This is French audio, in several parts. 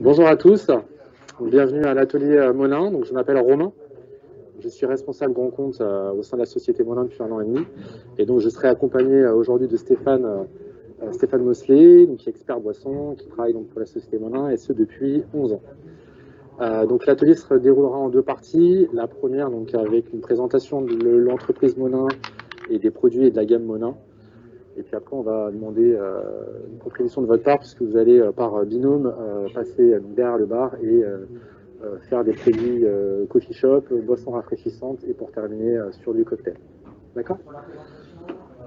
Bonjour à tous, bienvenue à l'atelier Monin. Donc, je m'appelle Romain, je suis responsable grand compte au sein de la société Monin depuis 1 an et demi. Et donc je serai accompagné aujourd'hui de Stéphane Mosley, donc, qui est expert boisson, qui travaille donc, pour la société Monin, et ce depuis 11 ans. Donc l'atelier se déroulera en deux parties. La première donc, avec une présentation de l'entreprise Monin et des produits et de la gamme Monin. Et puis après, on va demander une contribution de votre part, puisque vous allez par binôme passer derrière le bar et faire des produits coffee shop, boissons rafraîchissantes et pour terminer sur du cocktail. D'accord?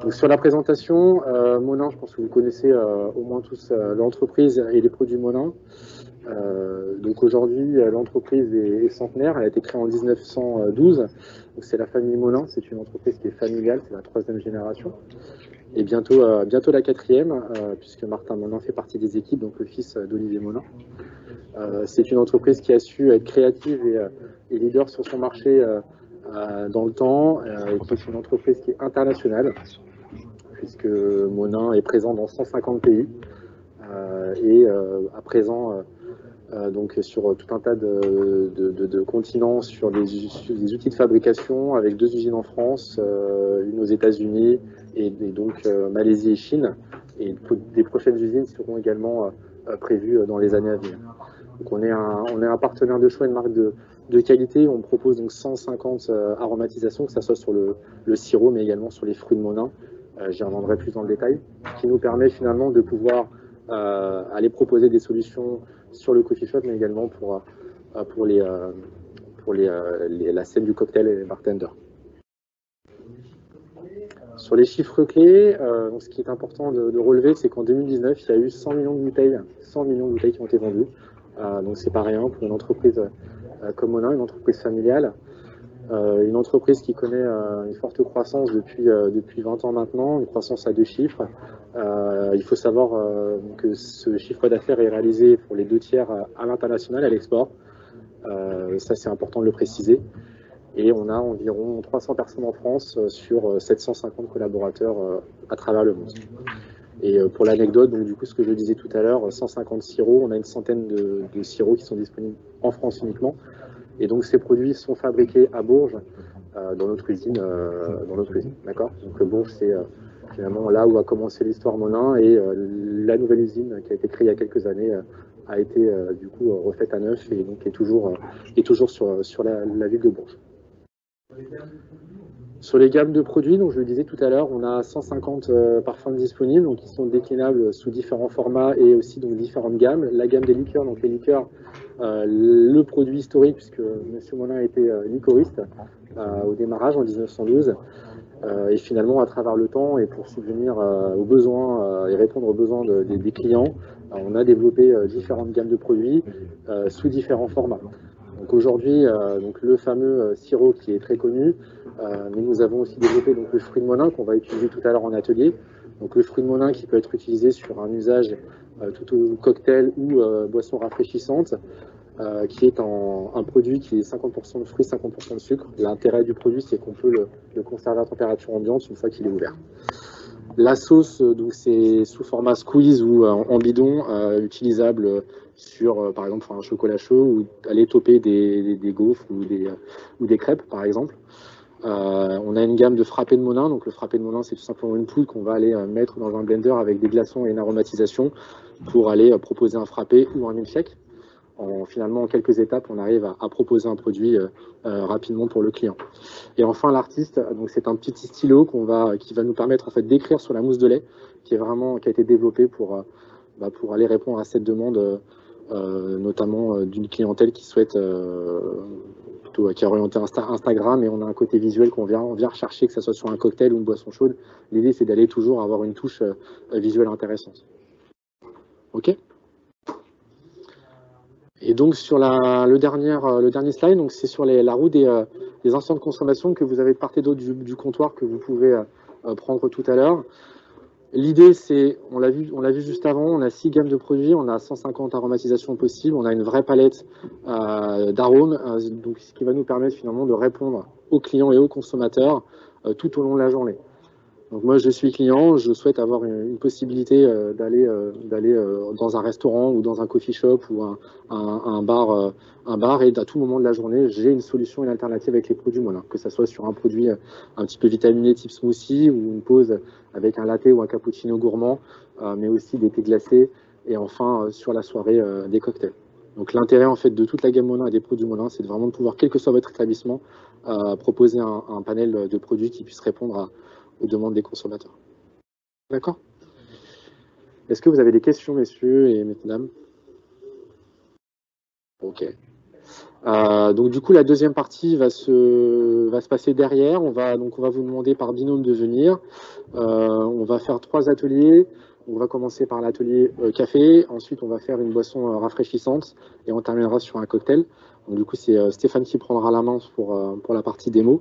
Donc sur la présentation, Monin, je pense que vous connaissez au moins tous l'entreprise et les produits Monin. Donc aujourd'hui, l'entreprise est centenaire, elle a été créée en 1912. C'est la famille Monin, c'est une entreprise qui est familiale, c'est la 3e génération. Et bientôt la 4e, puisque Martin Monin fait partie des équipes, donc le fils d'Olivier Monin. C'est une entreprise qui a su être créative et leader sur son marché dans le temps, et qui est une entreprise qui est internationale, puisque Monin est présent dans 150 pays et à présent donc sur tout un tas de continents, sur des outils de fabrication, avec 2 usines en France, une aux États-Unis et donc Malaisie et Chine. Et des prochaines usines seront également prévues dans les années à venir. Donc on est un partenaire de choix, une marque de qualité. On propose donc 150 aromatisations, que ce soit sur le sirop, mais également sur les fruits de Monin. J'y reviendrai plus dans le détail, qui nous permet finalement de pouvoir aller proposer des solutions sur le coffee shop, mais également pour la scène du cocktail et les bartenders. Sur les chiffres clés, ce qui est important de relever, c'est qu'en 2019, il y a eu 100 millions de bouteilles qui ont été vendues. Donc c'est pas rien pour une entreprise comme Monin, une entreprise familiale, une entreprise qui connaît une forte croissance depuis 20 ans maintenant, une croissance à 2 chiffres. Il faut savoir que ce chiffre d'affaires est réalisé pour les 2/3 à l'international, à l'export. Ça, c'est important de le préciser. Et on a environ 300 personnes en France sur 750 collaborateurs à travers le monde. Et pour l'anecdote, donc du coup, ce que je disais tout à l'heure, 150 sirops, on a une centaine de sirops qui sont disponibles en France uniquement. Et donc ces produits sont fabriqués à Bourges, dans notre usine, d'accord. Donc Bourges, c'est finalement là où a commencé l'histoire Monin, et la nouvelle usine qui a été créée il y a quelques années a été du coup refaite à neuf et donc est toujours sur la ville de Bourges. Sur les gammes de produits, donc je le disais tout à l'heure, on a 150 parfums disponibles, donc qui sont déclinables sous différents formats et aussi donc différentes gammes. La gamme des liqueurs, donc les liqueurs, le produit historique, puisque M. Monin a été liquoriste au démarrage en 1912, et finalement à travers le temps et pour subvenir aux besoins et répondre aux besoins des clients, on a développé différentes gammes de produits sous différents formats. Donc aujourd'hui, le fameux sirop qui est très connu, mais nous avons aussi développé donc, le fruit de Monin qu'on va utiliser tout à l'heure en atelier. Donc le fruit de Monin qui peut être utilisé sur un usage tout au cocktail ou boisson rafraîchissante, qui est un produit qui est 50% de fruits, 50% de sucre. L'intérêt du produit, c'est qu'on peut le conserver à température ambiante une fois qu'il est ouvert. La sauce, donc c'est sous format squeeze ou en bidon, utilisable sur, par exemple, un chocolat chaud ou aller toper des gaufres ou des crêpes, par exemple. On a une gamme de frappé de Monin. Donc le frappé de Monin, c'est tout simplement une poudre qu'on va aller mettre dans un blender avec des glaçons et une aromatisation pour aller proposer un frappé ou un milkshake. Finalement, en quelques étapes, on arrive à proposer un produit rapidement pour le client. Et enfin, l'artiste, donc c'est un petit stylo qui va nous permettre en fait d'écrire sur la mousse de lait, qui a été développé pour aller répondre à cette demande, notamment d'une clientèle qui souhaite qui est orientée Instagram, et on a un côté visuel qu'on vient rechercher, que ce soit sur un cocktail ou une boisson chaude. L'idée, c'est d'aller toujours avoir une touche visuelle intéressante. Ok. Et donc sur le dernier slide, donc c'est sur la roue des instants de consommation que vous avez de part et d'autre du comptoir, que vous pouvez prendre tout à l'heure. L'idée, c'est, on l'a vu juste avant, on a 6 gammes de produits, on a 150 aromatisations possibles, on a une vraie palette d'arômes, donc ce qui va nous permettre finalement de répondre aux clients et aux consommateurs tout au long de la journée. Donc moi, je suis client, je souhaite avoir une possibilité d'aller dans un restaurant ou dans un coffee shop ou un bar, et à tout moment de la journée, j'ai une solution, une alternative avec les produits Molin, que ce soit sur un produit un petit peu vitaminé type smoothie ou une pause avec un latte ou un cappuccino gourmand, mais aussi des thés glacés, et enfin sur la soirée des cocktails. Donc l'intérêt en fait de toute la gamme Molin et des produits Molin, c'est vraiment de pouvoir, quel que soit votre établissement, proposer un panel de produits qui puisse répondre aux demandes des consommateurs. D'accord? Est-ce que vous avez des questions, messieurs et mesdames? Ok. Donc du coup, la deuxième partie va se passer derrière. On va vous demander par binôme de venir. On va faire 3 ateliers. On va commencer par l'atelier café. Ensuite, on va faire une boisson rafraîchissante et on terminera sur un cocktail. Donc du coup, c'est Stéphane qui prendra la main pour la partie démo.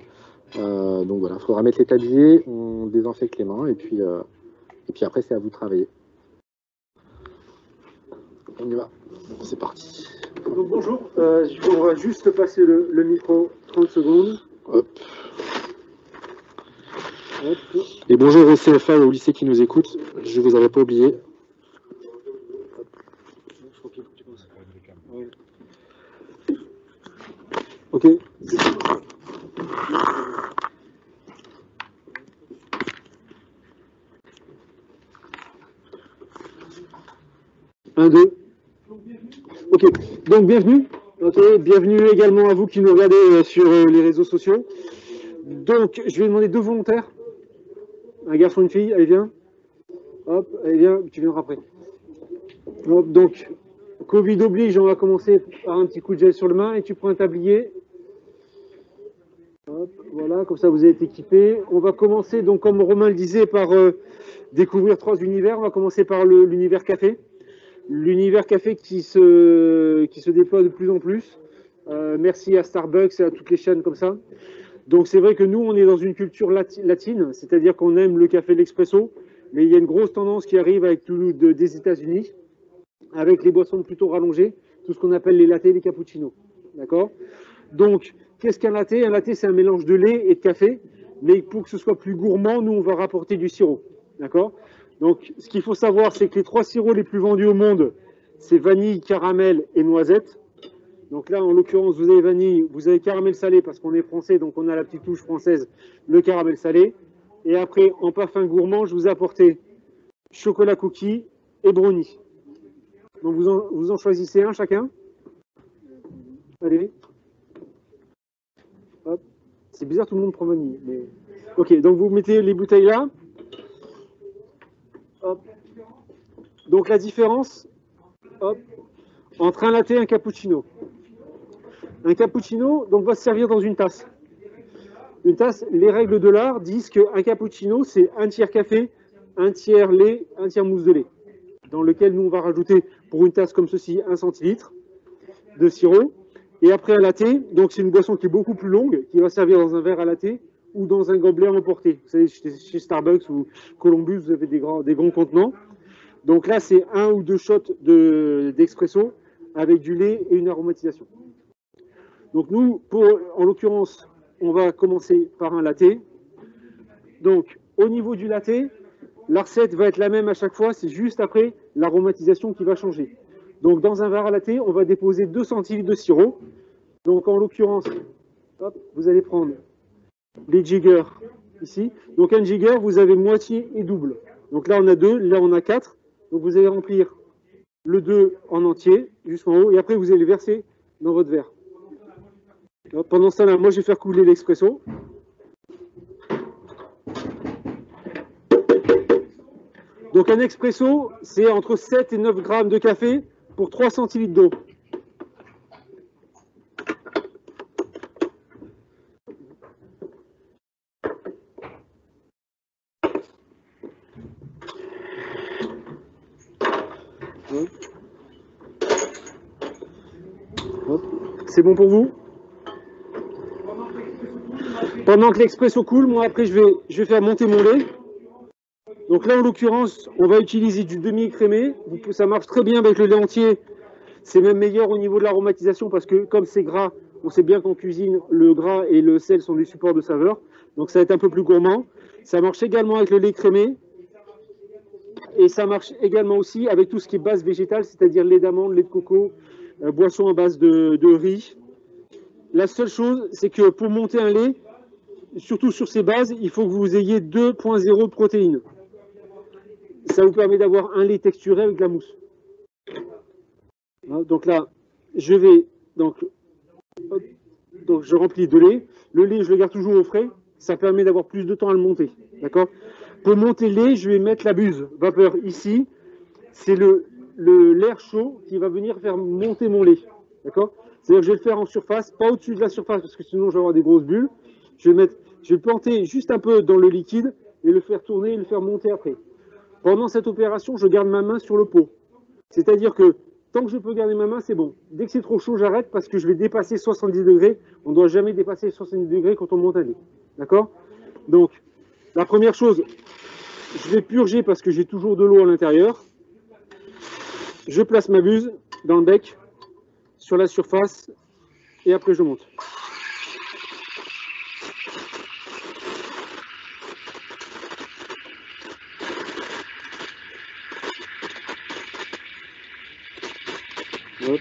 Donc voilà, il faudra mettre les tabliers, on désinfecte les mains et puis après, c'est à vous de travailler. On y va. C'est parti. Donc bonjour, on va juste passer le micro 30 secondes. Hop. Hop. Et bonjour au CFA et au lycée qui nous écoutent, je ne vous avais pas oublié. Ok. Un, deux. Ok, donc bienvenue. Ok, bienvenue également à vous qui nous regardez sur les réseaux sociaux. Donc, je vais demander 2 volontaires. Un garçon et une fille, allez viens. Hop, allez viens, tu viendras après. Hop, donc, Covid oblige, on va commencer par un petit coup de gel sur le main et tu prends un tablier. Hop, voilà, comme ça vous êtes équipés. On va commencer, donc comme Romain le disait, par découvrir 3 univers. On va commencer par l'univers café. L'univers café qui se déploie de plus en plus. Merci à Starbucks et à toutes les chaînes comme ça. Donc c'est vrai que nous, on est dans une culture latine, c'est-à-dire qu'on aime le café, l'expresso, mais il y a une grosse tendance qui arrive avec des États-Unis, avec les boissons plutôt rallongées, tout ce qu'on appelle les lattés, les cappuccinos. D'accord? Donc, qu'est-ce qu'un latte? Un latte, c'est un mélange de lait et de café, mais pour que ce soit plus gourmand, nous, on va rapporter du sirop. D'accord? Donc, ce qu'il faut savoir, c'est que les 3 sirops les plus vendus au monde, c'est vanille, caramel et noisette. Donc là, en l'occurrence, vous avez vanille, vous avez caramel salé, parce qu'on est français, donc on a la petite touche française, le caramel salé. Et après, en parfum gourmand, je vous ai apporté chocolat cookie et brownie. Donc vous en choisissez un chacun. Allez. Hop. C'est bizarre, tout le monde prend vanille. Mais... Ok, donc vous mettez les bouteilles là. Hop. Donc la différence, hop, entre un latte et un cappuccino. Un cappuccino donc, va se servir dans une tasse. Une tasse, les règles de l'art disent qu'un cappuccino, c'est 1 tiers café, 1 tiers lait, 1 tiers mousse de lait. Dans lequel nous, on va rajouter, pour une tasse comme ceci, 1 centilitre de sirop. Et après un latte, donc c'est une boisson qui est beaucoup plus longue, qui va servir dans un verre à latte ou dans un gobelet emporté. Vous savez, chez Starbucks ou Columbus, vous avez des grands contenants. Donc là, c'est 1 ou 2 shots d'expresso avec du lait et une aromatisation. Donc nous, en l'occurrence, on va commencer par un latte. Donc au niveau du latte, la recette va être la même à chaque fois, c'est juste après l'aromatisation qui va changer. Donc dans un verre à latte, on va déposer 2 centilitres de sirop. Donc en l'occurrence, vous allez prendre les jiggers ici. Donc un jigger, vous avez moitié et double. Donc là on a 2, là on a 4. Donc vous allez remplir le 2 en entier jusqu'en haut et après vous allez le verser dans votre verre. Alors, pendant ça, là, moi je vais faire couler l'expresso. Donc un expresso, c'est entre 7 et 9 grammes de café pour 3 centilitres d'eau. C'est bon pour vous? Pendant que l'expresso coule, moi après je vais faire monter mon lait. Donc là en l'occurrence, on va utiliser du demi-écrémé. Ça marche très bien avec le lait entier. C'est même meilleur au niveau de l'aromatisation parce que comme c'est gras, on sait bien qu'en cuisine, le gras et le sel sont des supports de saveur. Donc ça va être un peu plus gourmand. Ça marche également avec le lait crémé. Et ça marche également aussi avec tout ce qui est base végétale, c'est-à-dire lait d'amande, lait de coco, boisson à base de riz. La seule chose, c'est que pour monter un lait, surtout sur ces bases, il faut que vous ayez 2,0 de protéines. Ça vous permet d'avoir un lait texturé avec de la mousse. Donc là, je vais donc je remplis de lait. Le lait, je le garde toujours au frais. Ça permet d'avoir plus de temps à le monter. D'accord? Pour monter le lait, je vais mettre la buse vapeur ici. C'est l'air chaud qui va venir faire monter mon lait. D'accord? C'est-à-dire que je vais le faire en surface, pas au-dessus de la surface, parce que sinon je vais avoir des grosses bulles. Je vais le planter juste un peu dans le liquide et le faire tourner et le faire monter après. Pendant cette opération, je garde ma main sur le pot. C'est-à-dire que tant que je peux garder ma main, c'est bon. Dès que c'est trop chaud, j'arrête parce que je vais dépasser 70 degrés. On ne doit jamais dépasser 70 degrés quand on monte un lait. D'accord? Donc, la première chose, je vais purger parce que j'ai toujours de l'eau à l'intérieur. Je place ma buse dans le bec, sur la surface, et après je monte. Hop.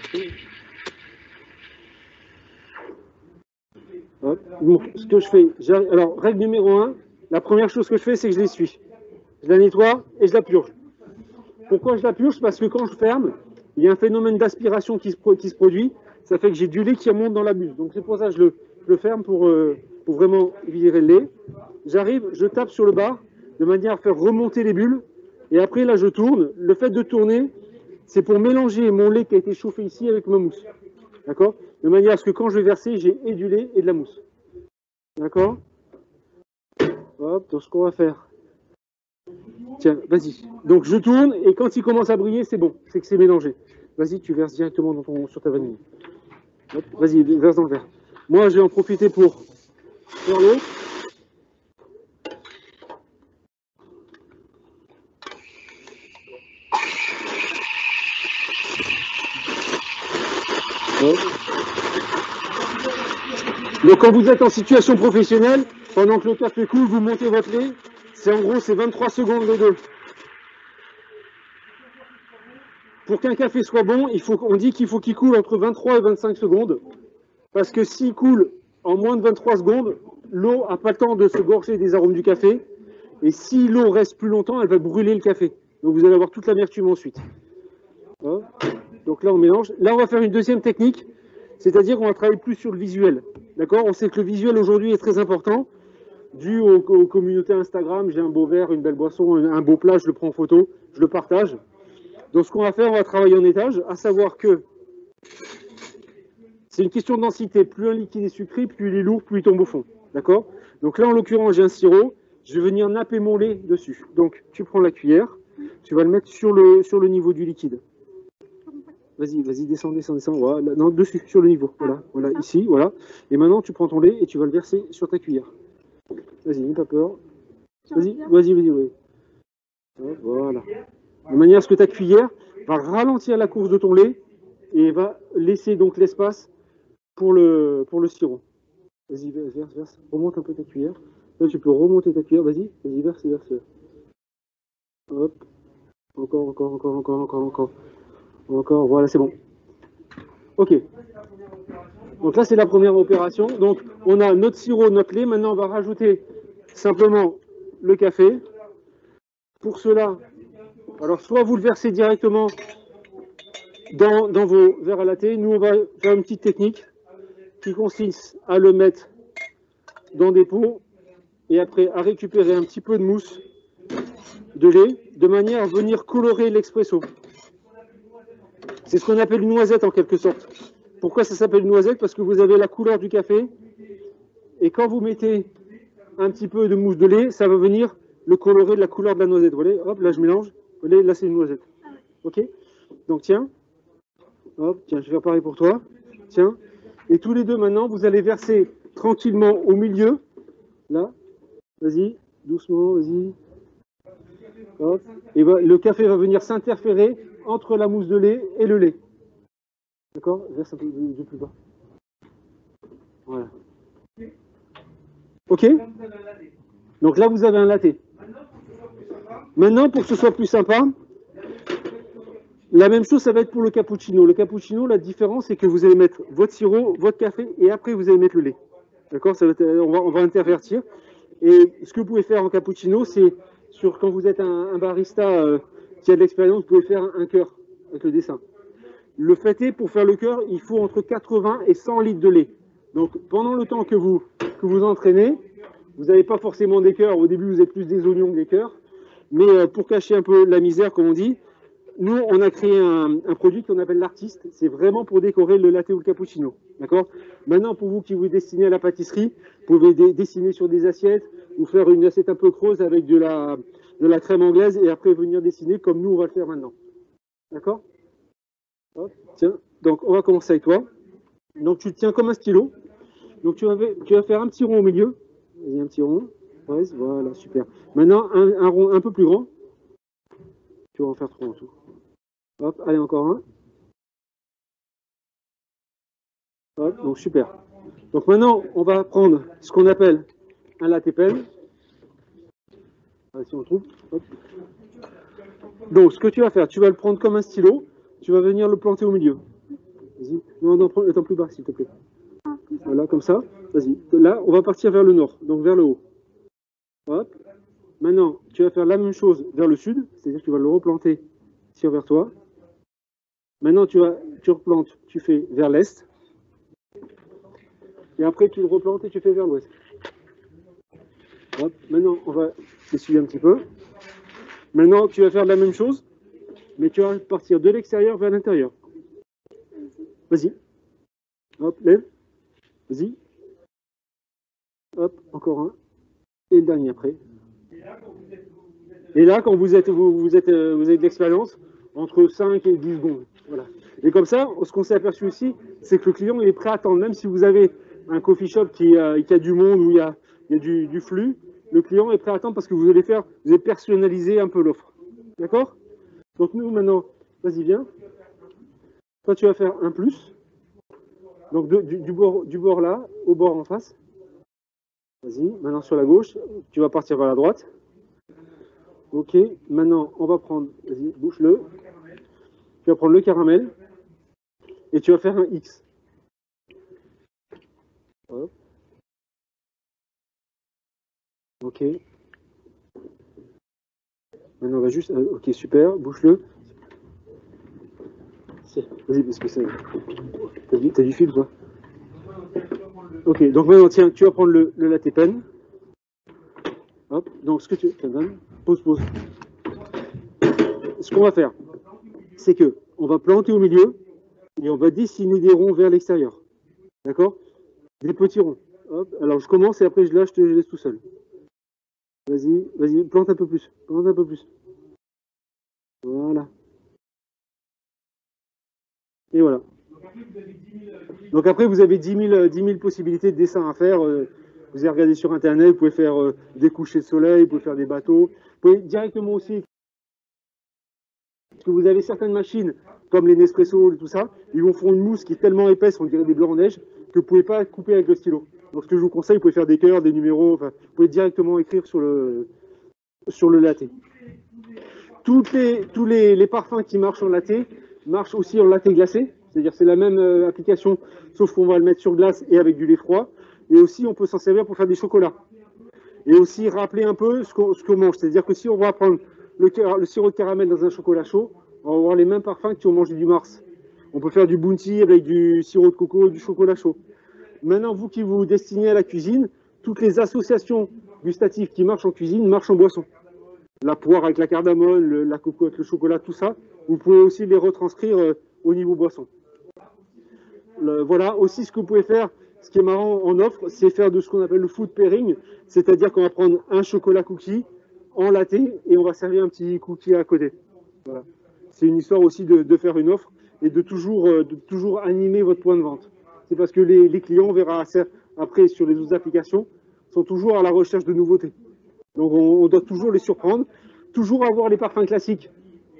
Hop. Donc, ce que je fais, alors règle numéro 1, la première chose que je fais, c'est que je l'essuie. Je la nettoie et je la purge. Pourquoi je la purge? Parce que quand je ferme, il y a un phénomène d'aspiration qui se produit. Ça fait que j'ai du lait qui remonte dans la buse. Donc c'est pour ça que je le ferme pour vraiment virer le lait. J'arrive, je tape sur le bar de manière à faire remonter les bulles. Et après, là, je tourne. Le fait de tourner, c'est pour mélanger mon lait qui a été chauffé ici avec ma mousse. D'accord? De manière à ce que quand je vais verser, j'ai et du lait et de la mousse. D'accord? Hop, donc ce qu'on va faire. Tiens, vas-y. Donc je tourne et quand il commence à briller, c'est bon, c'est que c'est mélangé. Vas-y, tu verses directement sur ta vanille. Vas-y, verse dans le verre. Moi, je vais en profiter pour faire l'autre. Donc quand vous êtes en situation professionnelle, pendant que le café coule, vous montez votre lait. C'est en gros, c'est 23 secondes les deux. Pour qu'un café soit bon, on dit qu'il faut qu'il coule entre 23 et 25 secondes. Parce que s'il coule en moins de 23 secondes, l'eau n'a pas le temps de se gorger des arômes du café. Et si l'eau reste plus longtemps, elle va brûler le café. Donc vous allez avoir toute l'amertume ensuite. Donc là, on mélange. Là, on va faire une deuxième technique. C'est-à-dire qu'on va travailler plus sur le visuel. D'accord? On sait que le visuel aujourd'hui est très important. Dû aux communautés Instagram, j'ai un beau verre, une belle boisson, un beau plat, je le prends en photo, je le partage. Donc ce qu'on va faire, on va travailler en étage, à savoir que c'est une question de densité. Plus un liquide est sucré, plus il est lourd, plus il tombe au fond. D'accord? Donc là, en l'occurrence, j'ai un sirop. Je vais venir napper mon lait dessus. Donc tu prends la cuillère, tu vas le mettre sur le niveau du liquide. Vas-y, descends. Voilà. Non, dessus, sur le niveau. Voilà, ici, voilà. Et maintenant, tu prends ton lait et tu vas le verser sur ta cuillère. Vas-y, n'aie pas peur. Vas-y. Voilà. De manière à ce que ta cuillère va ralentir la course de ton lait et va laisser donc l'espace pour le sirop. Vas-y, verse. Remonte un peu ta cuillère. Là, tu peux remonter ta cuillère. Vas-y, verse. Hop. Encore. Voilà, c'est bon. Ok. Donc là, c'est la première opération. Donc, on a notre sirop, notre lait. Maintenant, on va rajouter simplement le café. Pour cela, alors soit vous le versez directement dans vos verres à latte. Nous, on va faire une petite technique qui consiste à le mettre dans des pots et après à récupérer un petit peu de mousse de lait de manière à venir colorer l'expresso. C'est ce qu'on appelle une noisette en quelque sorte. Pourquoi ça s'appelle une noisette? Parce que vous avez la couleur du café et quand vous mettez un petit peu de mousse de lait, ça va venir le colorer de la couleur de la noisette. Vous voyez, hop, là je mélange. Vous voyez, là c'est une noisette. Ok? Donc tiens. Hop, tiens, je vais faire pareil pour toi. Tiens. Et tous les deux maintenant, vous allez verser tranquillement au milieu. Là. Vas-y, doucement, vas-y. Hop. Et le café va venir s'interférer entre la mousse de lait et le lait. D'accord? Verse un peu de plus bas. Voilà. Ok? Donc là, vous avez un latte. Maintenant, pour que ce soit plus sympa, la même chose, ça va être pour le cappuccino. Le cappuccino, la différence, c'est que vous allez mettre votre sirop, votre café, et après, vous allez mettre le lait. D'accord? On va intervertir. Et ce que vous pouvez faire en cappuccino, c'est quand vous êtes un barista qui a de l'expérience, vous pouvez faire un cœur avec le dessin. Le fait est, pour faire le cœur, il faut entre 80 et 100 litres de lait. Donc, pendant le temps que vous entraînez, vous n'avez pas forcément des cœurs. Au début, vous avez plus des oignons que des cœurs. Mais pour cacher un peu la misère, comme on dit, nous, on a créé un produit qu'on appelle l'artiste. C'est vraiment pour décorer le latte ou le cappuccino. D'accord? Maintenant, pour vous qui vous destinez à la pâtisserie, vous pouvez dessiner sur des assiettes ou faire une assiette un peu creuse avec de la crème anglaise et après venir dessiner comme nous, on va le faire maintenant. D'accord? Hop, tiens, donc on va commencer avec toi. Donc tu tiens comme un stylo. Donc tu vas faire un petit rond au milieu. Vas-y, un petit rond. Ouais, voilà, super. Maintenant, un rond un peu plus grand. Tu vas en faire 3 en tout. Hop, allez, encore un. Hop, donc super. Donc maintenant, on va prendre ce qu'on appelle un latte pen. Si on le trouve. Hop. Donc ce que tu vas faire, tu vas le prendre comme un stylo. Tu vas venir le planter au milieu. Vas-y. Non, attends plus bas, s'il te plaît. Voilà, comme ça. Vas-y. Là, on va partir vers le nord, donc vers le haut. Hop. Maintenant, tu vas faire la même chose vers le sud, c'est-à-dire que tu vas le replanter vers toi. Maintenant, tu replantes, tu fais vers l'est. Et après, tu le replantes et tu fais vers l'ouest. Hop. Maintenant, on va essuyer un petit peu. Maintenant, tu vas faire la même chose, mais tu vas partir de l'extérieur vers l'intérieur. Vas-y. Hop, lève. Vas-y. Hop, encore un. Et le dernier après. Et là, quand vous avez de l'expérience, entre 5 et 10 secondes. Voilà. Et comme ça, ce qu'on s'est aperçu aussi, c'est que le client il est prêt à attendre. Même si vous avez un coffee shop qui a du monde, où il y a du flux, le client est prêt à attendre parce que vous allez personnaliser un peu l'offre. D'accord? Donc nous, maintenant, vas-y, viens. Toi, tu vas faire un plus. Donc du bord là, au bord en face. Vas-y, maintenant sur la gauche, tu vas partir vers la droite. Ok, maintenant on va prendre, vas-y, bouche-le. Tu vas prendre le caramel et tu vas faire un X. Hop. Ok. Maintenant on va juste, ok, super, bouche-le. Vas-y, parce que c'est... T'as du fil, toi? Ok, donc maintenant, tiens, tu vas prendre le latte pen. Hop, donc ce que tu... Pause. Ce qu'on va faire, c'est que on va planter au milieu et on va dessiner des ronds vers l'extérieur. D'accord? Des petits ronds. Hop, alors je commence et après je te laisse tout seul. Vas-y, plante un peu plus. Voilà. Et voilà. Donc après, vous avez 10 000 possibilités de dessins à faire. Vous avez regardé sur Internet, vous pouvez faire des couchers de soleil, vous pouvez faire des bateaux. Vous pouvez directement aussi, parce que vous avez certaines machines, comme les Nespresso, tout ça, ils vont faire une mousse qui est tellement épaisse, on dirait des blancs en neige, que vous ne pouvez pas couper avec le stylo. Donc ce que je vous conseille, vous pouvez faire des cœurs, des numéros, enfin, vous pouvez directement écrire sur le latte. Tous les parfums qui marchent en latte marchent aussi en latte glacé. C'est-à-dire c'est la même application, sauf qu'on va le mettre sur glace et avec du lait froid. Et aussi, on peut s'en servir pour faire des chocolats. Et aussi rappeler un peu ce qu'on mange. C'est-à-dire que si on va prendre le sirop de caramel dans un chocolat chaud, on va avoir les mêmes parfums que si on mange du Mars. On peut faire du bounty avec du sirop de coco, du chocolat chaud. Maintenant, vous qui vous destinez à la cuisine, toutes les associations gustatives qui marchent en cuisine marchent en boisson. La poire avec la cardamome, la coco avec le chocolat, tout ça, vous pouvez aussi les retranscrire au niveau boisson. Voilà, aussi ce que vous pouvez faire, ce qui est marrant en offre, c'est faire de ce qu'on appelle le food pairing, c'est-à-dire qu'on va prendre un chocolat cookie en latte et on va servir un petit cookie à côté. Voilà. C'est une histoire aussi de faire une offre et de toujours animer votre point de vente. C'est parce que les clients, on verra après sur les autres applications, sont toujours à la recherche de nouveautés. Donc on doit toujours les surprendre, toujours avoir les parfums classiques,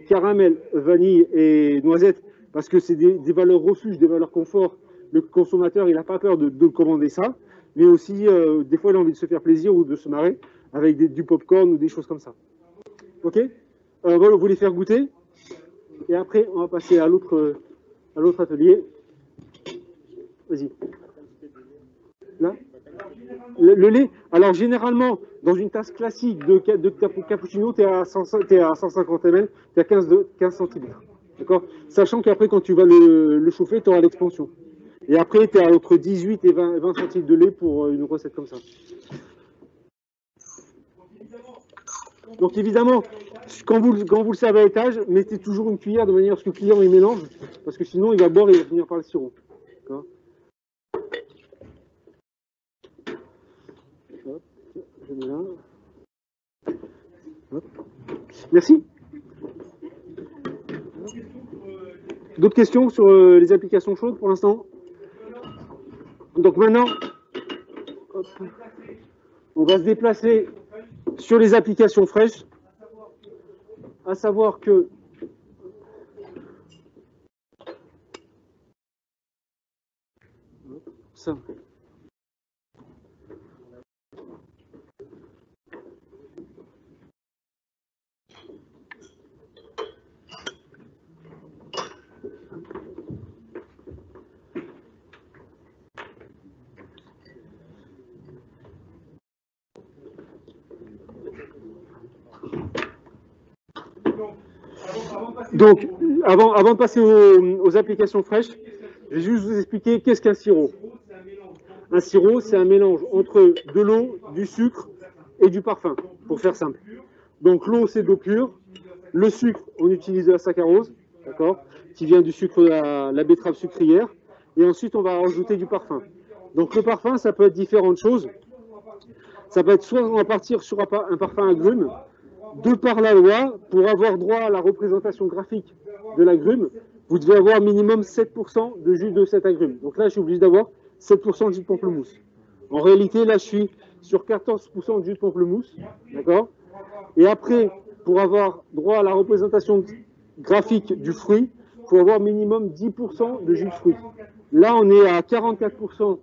caramel, vanille et noisette, parce que c'est des valeurs refuge, des valeurs confort. Le consommateur, il n'a pas peur de commander ça, mais aussi, des fois, il a envie de se faire plaisir ou de se marrer. avec du popcorn ou des choses comme ça. Ok? Voilà, vous les faire goûter. Et après, on va passer à l'autre atelier. Vas-y. Là. Le lait, alors généralement, dans une tasse classique de cappuccino, tu es à 150 ml, tu es à 15 centilitres. D'accord? Sachant qu'après, quand tu vas le chauffer, tu auras l'expansion. Et après, tu es à entre 18 et 20 centilitres de lait pour une recette comme ça. Donc évidemment, quand vous le servez à l'étage, mettez toujours une cuillère de manière à ce que le client il mélange, parce que sinon il va boire et il va finir par le sirop. D'accord? Hop, je mets là. Hop. Merci. D'autres questions sur les applications chaudes pour l'instant? Donc maintenant, hop, on va se déplacer sur les applications fraîches, à savoir que ça. Donc, avant de passer aux applications fraîches, je vais juste vous expliquer qu'est-ce qu'un sirop. Un sirop, c'est un mélange entre de l'eau, du sucre et du parfum, pour faire simple. Donc l'eau, c'est de l'eau pure. Le sucre, on utilise de la saccharose, d'accord, qui vient du sucre de la betterave sucrière. Et ensuite, on va rajouter du parfum. Donc le parfum, ça peut être différentes choses. Ça peut être soit on va partir sur un parfum agrume. De par la loi, pour avoir droit à la représentation graphique de l'agrume, vous devez avoir minimum 7% de jus de cet agrume. Donc là, je suis obligé d'avoir 7% de jus de pamplemousse. En réalité, là, je suis sur 14% de jus de pamplemousse. D'accord? Et après, pour avoir droit à la représentation graphique du fruit, il faut avoir minimum 10% de jus de fruit. Là, on est à 44%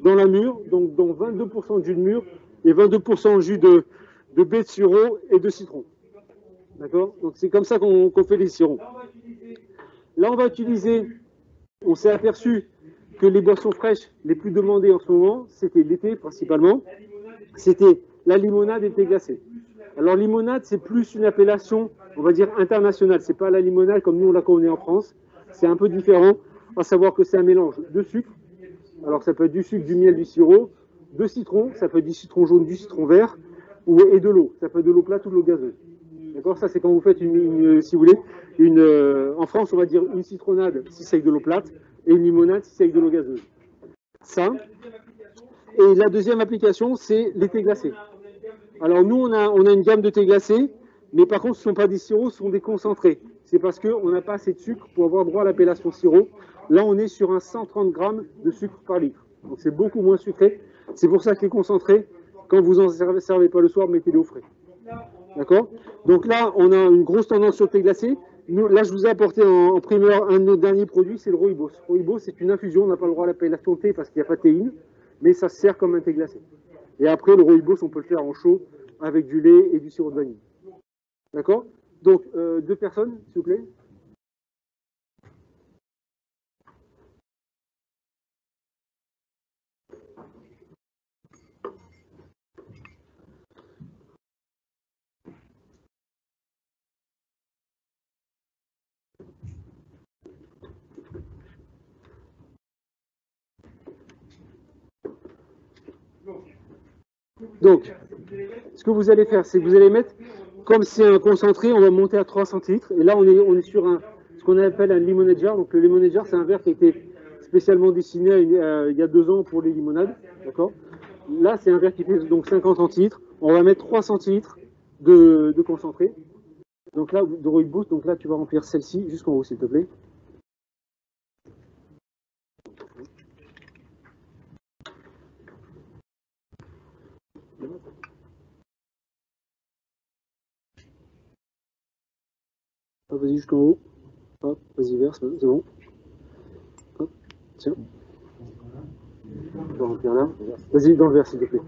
dans la mûre, donc dans 22% de jus de mûre et 22% de jus de baie de sureau et de citron. D'accord? Donc c'est comme ça qu'on fait les sirop. Là, on va utiliser, on s'est aperçu que les boissons fraîches les plus demandées en ce moment, c'était l'été principalement, c'était la limonade et le thé glacé. Alors limonade, c'est plus une appellation, on va dire, internationale. C'est pas la limonade comme nous on la connaît en France. C'est un peu différent, à savoir que c'est un mélange de sucre. Alors ça peut être du sucre, du miel, du sirop, de citron, ça peut être du citron jaune, du citron vert, et de l'eau. Ça peut être de l'eau plate ou de l'eau gazeuse. D'accord? Ça, c'est quand vous faites si vous voulez, en France, on va dire une citronnade si c'est avec de l'eau plate et une limonade si c'est avec de l'eau gazeuse. Ça. Et la deuxième application, c'est les thés glacés. Alors, nous, on a une gamme de thés glacés, mais par contre, ce ne sont pas des sirops, ce sont des concentrés. C'est parce qu'on n'a pas assez de sucre pour avoir droit à l'appellation sirop. Là, on est sur un 130 grammes de sucre par litre. Donc, c'est beaucoup moins sucré. C'est pour ça que les concentrés, quand vous en servez pas le soir, mettez-les au frais. D'accord? Donc là, on a une grosse tendance sur le thé glacé. Nous, là, je vous ai apporté en primeur un de nos derniers produits, c'est le rooibos. Rooibos, c'est une infusion, on n'a pas le droit à l'appellation thé parce qu'il n'y a pas de théine, mais ça sert comme un thé glacé. Et après, le rooibos, on peut le faire en chaud avec du lait et du sirop de vanille. D'accord? Donc, 2 personnes, s'il vous plaît. Donc, ce que vous allez faire, c'est que vous allez mettre, comme c'est un concentré, on va monter à 3 centilitres. Et là, on est sur ce qu'on appelle un lemonade jar. Donc, le lemonade jar, c'est un verre qui a été spécialement dessiné il y a 2 ans pour les limonades. D'accord? Là, c'est un verre qui fait donc 50 centilitres. On va mettre 3 centilitres de concentré. Donc là, de rooibos. Donc là, tu vas remplir celle-ci jusqu'en haut, s'il te plaît. Hop, vas-y jusqu'en haut. Hop, vas-y, verse, c'est bon. Hop, tiens. peux remplir là. Vas-y, dans le verre, s'il te plaît.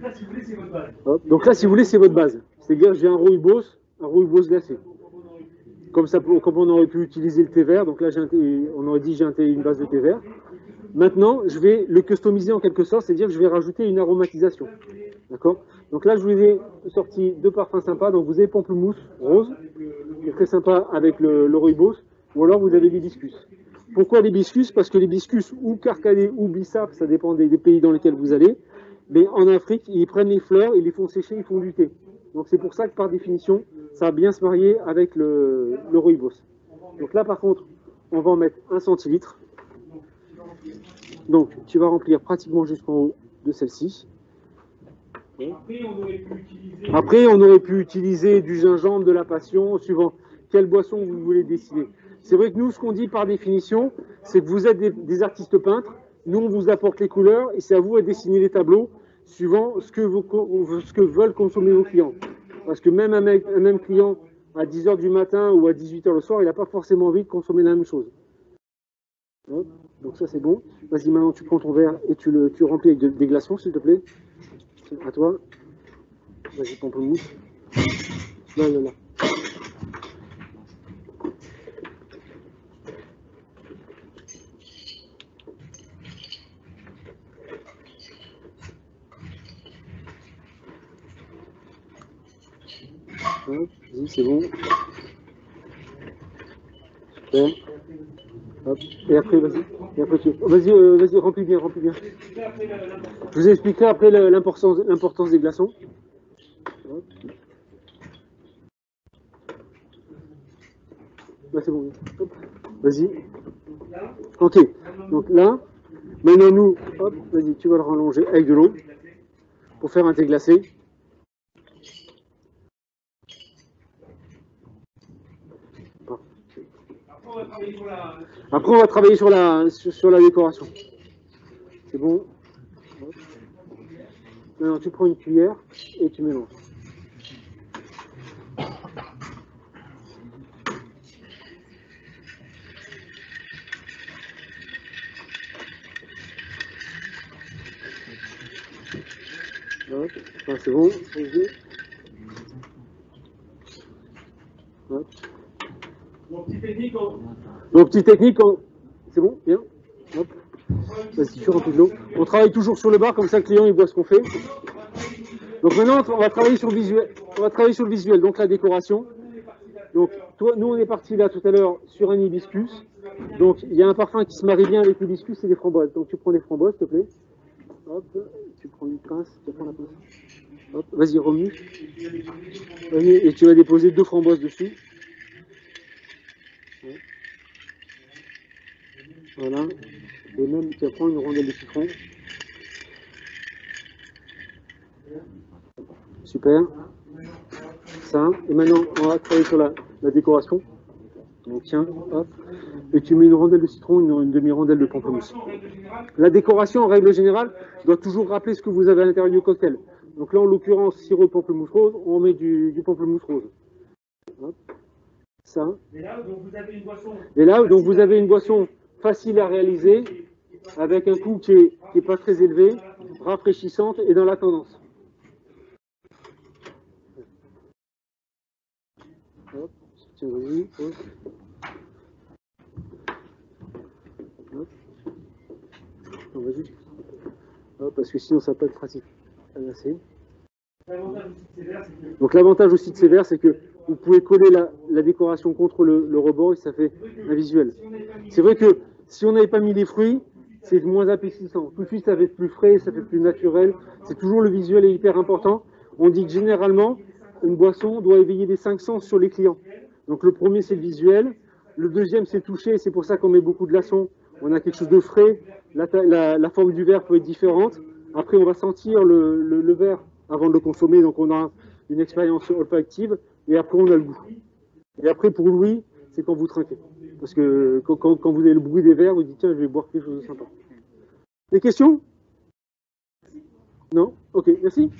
Hop. Donc là, si vous voulez, c'est votre base. C'est-à-dire, j'ai un rooibos glacé. Comme on aurait pu utiliser le thé vert. Donc là, on aurait dit j'ai une base de thé vert. Maintenant, je vais le customiser en quelque sorte, c'est-à-dire que je vais rajouter une aromatisation. D'accord? Donc là, je vous ai sorti deux parfums sympas. Donc vous avez pamplemousse rose, qui est très sympa avec le rooibos, ou alors vous avez l'hibiscus. Pourquoi l'hibiscus? Parce que l'hibiscus ou carcadé ou bissap, ça dépend des pays dans lesquels vous allez, mais en Afrique, ils prennent les fleurs, ils les font sécher, ils font du thé. Donc c'est pour ça que par définition, ça va bien se marier avec le rooibos. Donc là, par contre, on va en mettre 1 centilitre. Donc, tu vas remplir pratiquement jusqu'en haut de celle-ci. Après, on aurait pu utiliser du gingembre, de la passion, suivant quelle boisson vous voulez dessiner. C'est vrai que nous, ce qu'on dit par définition, c'est que vous êtes des artistes peintres, nous, on vous apporte les couleurs, et c'est à vous de dessiner les tableaux, suivant ce que veulent consommer vos clients. Parce que même un même client, à 10 h du matin ou à 18 h le soir, il n'a pas forcément envie de consommer la même chose. Hop. Donc ça c'est bon. Vas-y, maintenant tu prends ton verre et tu remplis avec des glaçons, s'il te plaît. À toi. Vas-y, pamplemousse. Là. Vas-y, c'est bon. Super. Hop. Et après, vas-y. Vas-y, remplis bien. Je vous expliquerai après l'importance des glaçons. Hop. Là, c'est bon. Hop. Vas-y. Ok. Donc là, maintenant nous, hop, vas-y, tu vas le rallonger avec de l'eau pour faire un thé glacé. Après, on va travailler sur la décoration. C'est bon. Maintenant, tu prends une cuillère et tu mélanges. Hop. Enfin, c'est bon. Hop. Donc, petite technique, c'est bon, bien. Hop. Vas-y, tu remplis de l'eau. On travaille toujours sur le bar, comme ça le client il voit ce qu'on fait. Donc maintenant, on va travailler sur le visuel. Donc la décoration. Donc nous on est parti là tout à l'heure sur un hibiscus. Donc il y a un parfum qui se marie bien avec l'hibiscus, c'est les framboises. Donc tu prends les framboises, s'il te plaît. Hop, tu prends une pince, tu prends la pince. Hop, vas-y, remue. Et tu vas déposer 2 framboises dessus. Voilà. Et même, tu vas prendre une rondelle de citron. Super. Ça. Et maintenant, on va travailler sur la décoration. Donc tiens, hop. Et tu mets une rondelle de citron, une demi-rondelle de pamplemousse. La décoration, en règle générale, doit toujours rappeler ce que vous avez à l'intérieur du cocktail. Donc là, en l'occurrence, sirop de pamplemousse rose, on met du pamplemousse rose. Hop. Ça. Et là, donc vous avez une boisson facile à réaliser, avec un coût qui est pas très élevé, rafraîchissante et dans la tendance. Hop, tiens, vas-y, hop. Hop. Non, vas-y. Hop, parce que sinon ça peut être pratique à glacer. Donc l'avantage aussi de ces verres, c'est que vous pouvez coller la décoration contre le rebord et ça fait un visuel. C'est vrai que si on n'avait pas mis les fruits, c'est moins appétissant. Tout de suite, ça fait plus frais, ça fait plus naturel. C'est toujours le visuel est hyper important. On dit que généralement, une boisson doit éveiller les 5 sens sur les clients. Donc le premier, c'est le visuel. Le deuxième, c'est le toucher. C'est pour ça qu'on met beaucoup de glaçons. On a quelque chose de frais. La forme du verre peut être différente. Après, on va sentir le verre avant de le consommer. Donc on a une expérience olfactive. Et après, on a le goût. Et après, pour Louis, c'est quand vous trinquez. Parce que quand vous avez le bruit des verres, vous dites, tiens, je vais boire quelque chose de sympa. Des questions? Non? Ok, merci.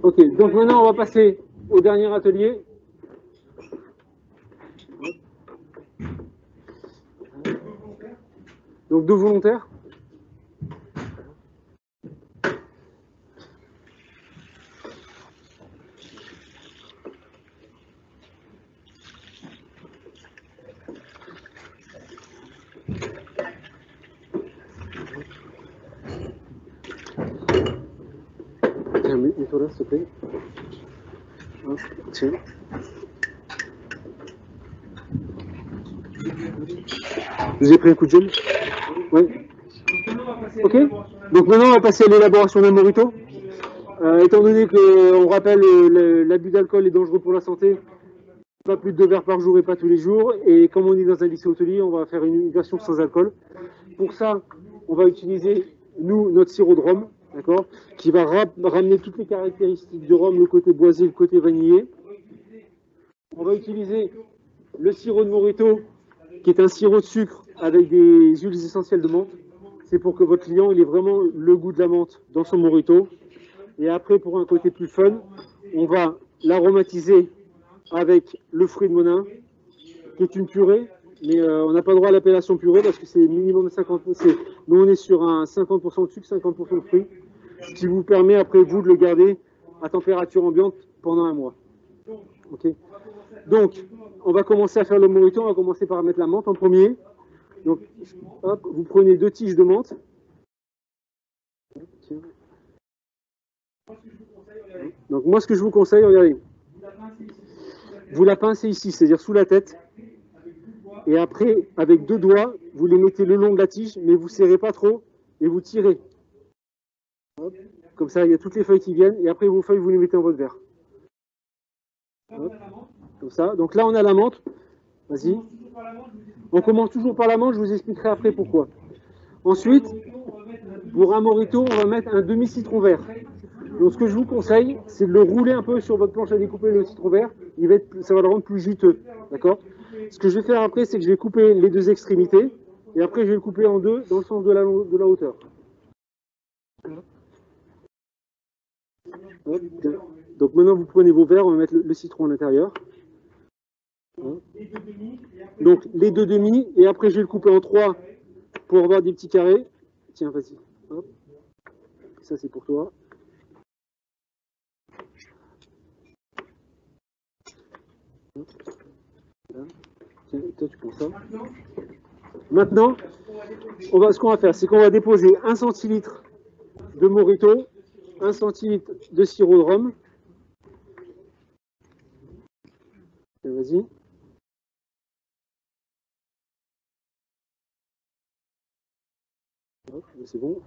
Ok, donc maintenant on va passer au dernier atelier. Donc 2 volontaires. Tiens, mets-toi là, s'il te plaît. Tiens. Vous avez pris un coup de gel? Oui. Ok. Donc maintenant, on va passer à l'élaboration d'un mojito. Étant donné qu'on rappelle l'abus d'alcool est dangereux pour la santé, pas plus de 2 verres par jour et pas tous les jours. Et comme on est dans un lycée hôtelier, on va faire une version sans alcool. Pour ça, on va utiliser, nous, notre sirop de rhum, d'accord, qui va ramener toutes les caractéristiques du rhum, le côté boisé, le côté vanillé. On va utiliser le sirop de mojito, qui est un sirop de sucre avec des huiles essentielles de menthe. C'est pour que votre client il ait vraiment le goût de la menthe dans son mojito. Et après, pour un côté plus fun, on va l'aromatiser avec le fruit de Monin, qui est une purée, mais on n'a pas le droit à l'appellation purée parce que c'est minimum 50%. Nous, on est sur un 50% de sucre, 50% de fruits, ce qui vous permet après vous de le garder à température ambiante pendant 1 mois. Ok. Donc, on va commencer à faire le mojito. On va commencer par mettre la menthe en premier. Donc, hop, vous prenez 2 tiges de menthe. Donc, moi, ce que je vous conseille, regardez, vous la pincez ici, c'est-à-dire sous la tête. Et après, avec 2 doigts, vous les mettez le long de la tige, mais vous ne serrez pas trop et vous tirez. Hop. Comme ça, il y a toutes les feuilles qui viennent. Et après, vos feuilles, vous les mettez en votre verre. Hop. Comme ça. Donc là, on a la menthe. Vas-y. On commence toujours par la menthe, je vous expliquerai après pourquoi. Ensuite, pour un mojito, on va mettre un demi-citron vert. Donc ce que je vous conseille, c'est de le rouler un peu sur votre planche à découper, le citron vert. Ça va le rendre plus juteux. D'accord? Ce que je vais faire après, c'est que je vais couper les 2 extrémités. Et après, je vais le couper en 2 dans le sens de la hauteur. Hop. Donc maintenant, vous prenez vos verres, on va mettre le citron à l'intérieur. Donc les 2 demi, et après je vais le couper en 3 pour avoir des petits carrés. Tiens, vas-y. Hop. Ça, c'est pour toi. Là. Tiens, toi, tu prends ça. Maintenant, ce qu'on va faire, c'est qu'on va déposer 1 centilitre de mojito, 1 centilitre de sirop de rhum. Vas-y. C'est bon.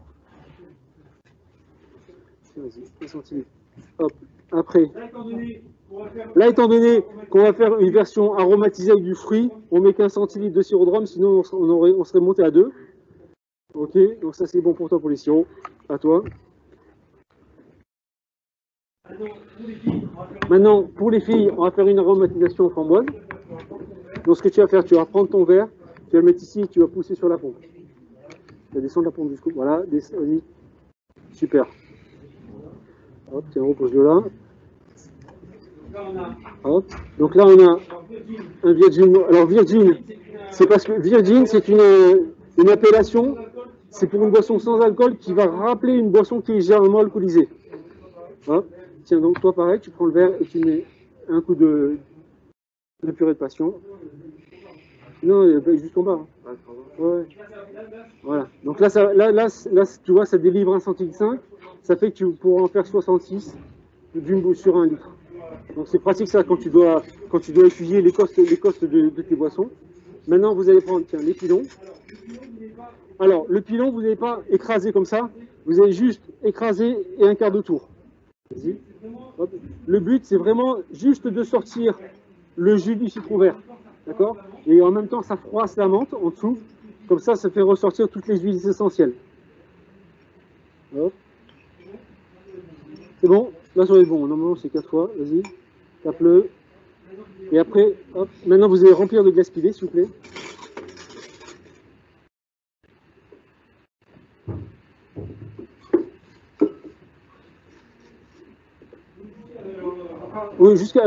Vas-y, 1 centilitre. Hop. Après, là, étant donné qu'on va faire une version aromatisée avec du fruit, on met qu'1 centilitre de sirop de rhum, sinon on serait monté à 2. Ok, donc ça c'est bon pour toi pour les sirops. À toi. Maintenant, pour les filles, on va faire une aromatisation framboise. Donc ce que tu vas faire, tu vas prendre ton verre, tu vas le mettre ici et tu vas pousser sur la pompe. Tu vas descendre la pompe jusqu'au... Voilà, vas-y. Super. Hop, tiens, repose-le là. Hop. Donc là, on a un Virgin. Alors Virgin, c'est parce que Virgin, c'est une appellation, c'est pour une boisson sans alcool qui va rappeler une boisson qui est légèrement alcoolisée. Hop. Tiens, donc toi pareil, tu prends le verre et tu mets un coup de purée de passion. Non, juste en bas. Hein. Ouais. Voilà. Donc là, tu vois, ça délivre 1,5 centilitre. Ça fait que tu pourras en faire 66 d'une bouche sur 1 litre. Donc c'est pratique ça quand tu dois étudier les costes de tes boissons. Maintenant, vous allez prendre les pilons. Alors, le pilon, vous n'allez pas écraser comme ça. Vous allez juste écraser et un quart de tour. Vas-y. Hop. Le but, c'est vraiment juste de sortir le jus du citron vert. D'accord? Et en même temps, ça froisse la menthe en dessous. Comme ça, ça fait ressortir toutes les huiles essentielles. C'est bon? Là, ça va être bon. Normalement, c'est 4 fois. Vas-y. Tape-le. Et après, hop. Maintenant, vous allez remplir de glace pilée, s'il vous plaît. Oui, jusqu'à.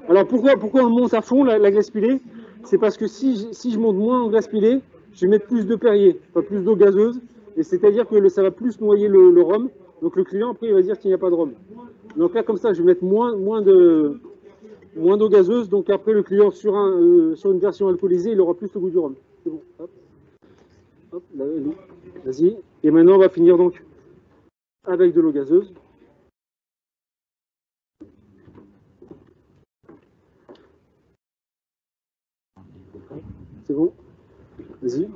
Alors pourquoi on monte à fond la glace pilée? C'est parce que si je monte moins en glace pilée, je vais mettre plus de Perrier, enfin plus d'eau gazeuse, et c'est-à-dire que ça va plus noyer le rhum. Donc le client après il va dire qu'il n'y a pas de rhum. Donc là comme ça je vais mettre moins d'eau gazeuse, donc après le client sur une version alcoolisée il aura plus le goût du rhum. C'est bon. Hop. Hop, là, vas-y. Et maintenant on va finir donc avec de l'eau gazeuse. C'est bon. Vas-y.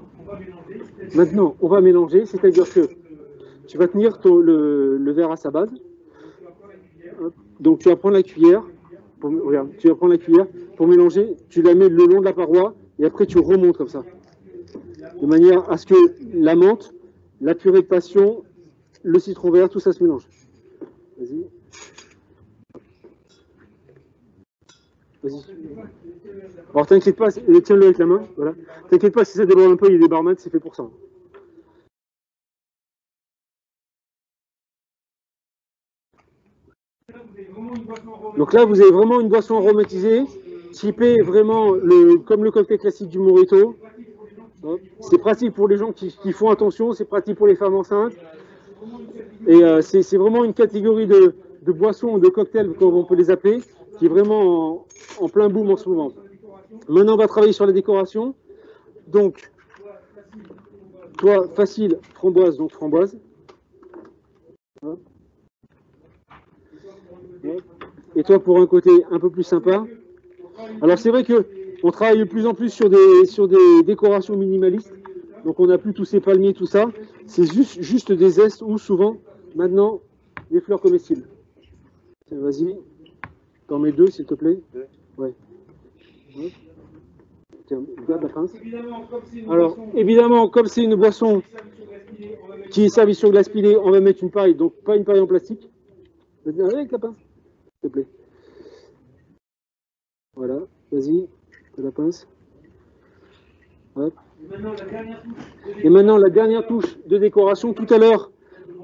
Maintenant, on va mélanger, c'est-à-dire que tu vas tenir le verre à sa base. Donc tu vas prendre la cuillère. Regarde, tu vas prendre la cuillère pour mélanger. Tu la mets le long de la paroi et après tu remontes comme ça. De manière à ce que la menthe, la purée de passion, le citron vert, tout ça se mélange. Vas-y. Vas-y. Alors t'inquiète pas, tiens-le avec la main, voilà. T'inquiète pas si ça déborde un peu, il y a des barmates, c'est fait pour ça. Donc là, vous avez vraiment une boisson aromatisée, typée vraiment comme le cocktail classique du Mojito. C'est pratique pour les gens qui font attention, c'est pratique pour les femmes enceintes. Et c'est vraiment une catégorie de boissons, de cocktails, comme on peut les appeler, qui est vraiment en plein boom en ce moment. Maintenant, on va travailler sur la décoration. Donc, toi, facile, framboise, donc framboise. Et toi, pour un côté un peu plus sympa. Alors, c'est vrai que on travaille de plus en plus sur des décorations minimalistes. Donc, on n'a plus tous ces palmiers, tout ça. C'est juste des zestes ou souvent, maintenant, des fleurs comestibles. Vas-y, t'en mets 2, s'il te plaît. Ouais. Tiens, garde la pince. Alors, évidemment, comme c'est une boisson qui est servie sur glace pilée, on va mettre une paille, donc pas une paille en plastique. Vas-y, avec la pince, s'il te plaît. Voilà, vas-y, la pince. Hop. Et maintenant, la dernière touche de décoration. Tout à l'heure,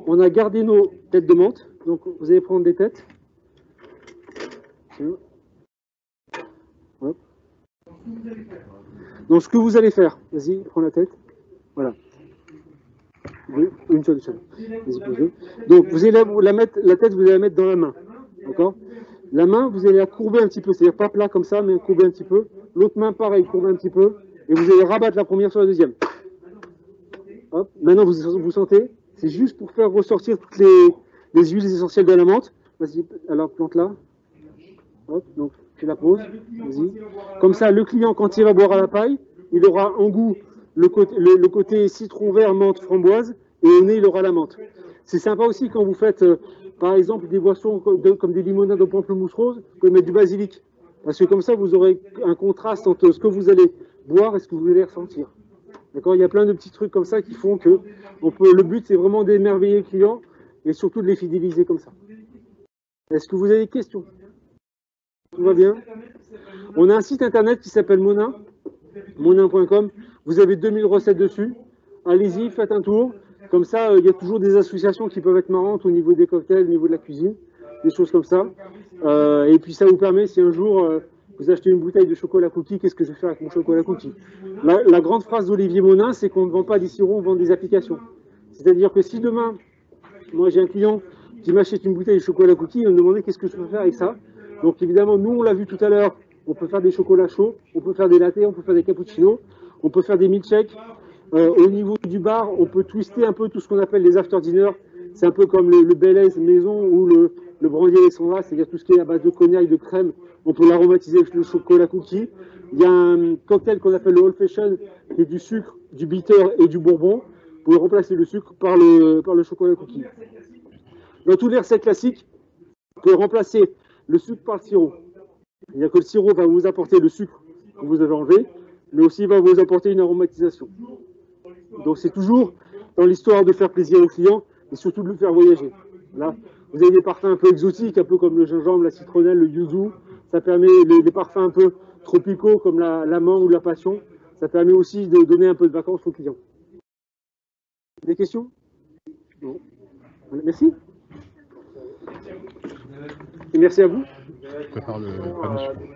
on a gardé nos têtes de menthe. Donc, vous allez prendre des têtes. Tiens. Hop. Donc, ce que vous allez faire, vas-y, prends la tête. Voilà. Une seule. Vas-y, posez. Donc, vous allez la tête, vous allez la mettre dans la main. D'accord? La main, vous allez la courber un petit peu. C'est-à-dire pas plat comme ça, mais courber un petit peu. L'autre main, pareil, courber un petit peu. Et vous allez rabattre la première sur la deuxième. Hop. Maintenant, vous sentez, c'est juste pour faire ressortir toutes les huiles essentielles de la menthe. Vas-y, alors plante là. Hop, donc tu la poses. Vas-y. Comme ça, le client, quand il va boire à la paille, il aura en goût le côté citron vert, menthe, framboise, et au nez, il aura la menthe. C'est sympa aussi quand vous faites, par exemple, des boissons comme des limonades au pamplemousse rose, vous pouvez mettre du basilic. Parce que comme ça, vous aurez un contraste entre ce que vous allez boire et ce que vous allez ressentir. D'accord? Il y a plein de petits trucs comme ça qui font que le but, c'est vraiment d'émerveiller le client et surtout de les fidéliser comme ça. Est-ce que vous avez des questions? Tout va bien? On a un site internet qui s'appelle Monin, monin.com. Vous avez 2000 recettes dessus. Allez-y, faites un tour. Comme ça, il y a toujours des associations qui peuvent être marrantes au niveau des cocktails, au niveau de la cuisine, des choses comme ça. Et puis ça vous permet, si un jour vous achetez une bouteille de chocolat cookie, qu'est-ce que je vais faire avec mon chocolat cookie? La grande phrase d'Olivier Monin, c'est qu'on ne vend pas des sirops, on vend des applications. C'est-à-dire que si demain, moi j'ai un client qui m'achète une bouteille de chocolat cookie, il va me demander qu'est-ce que je peux faire avec ça. Donc évidemment, nous on l'a vu tout à l'heure, on peut faire des chocolats chauds, on peut faire des lattés, on peut faire des cappuccinos, on peut faire des milkshakes. Au niveau du bar, on peut twister un peu tout ce qu'on appelle les after dinner. C'est un peu comme le Baileys maison ou le brandy Alexandra, c'est-à-dire tout ce qui est à base de cognac, de crème. On peut l'aromatiser avec le chocolat cookie. Il y a un cocktail qu'on appelle le Old Fashion, qui est du sucre, du bitter et du bourbon. Vous pouvez remplacer le sucre par le chocolat cookie. Dans tous les recettes classiques, vous pouvez remplacer le sucre par le sirop. C'est-à-dire que le sirop va vous apporter le sucre que vous avez enlevé, mais aussi va vous apporter une aromatisation. Donc c'est toujours dans l'histoire de faire plaisir aux clients et surtout de le faire voyager. Là, vous avez des parfums un peu exotiques, un peu comme le gingembre, la citronnelle, le yuzu. Ça permet des parfums un peu tropicaux comme la mangue ou la passion. Ça permet aussi de donner un peu de vacances aux clients. Des questions? Non. Merci. Et merci à vous. Je prépare le panneau suivant.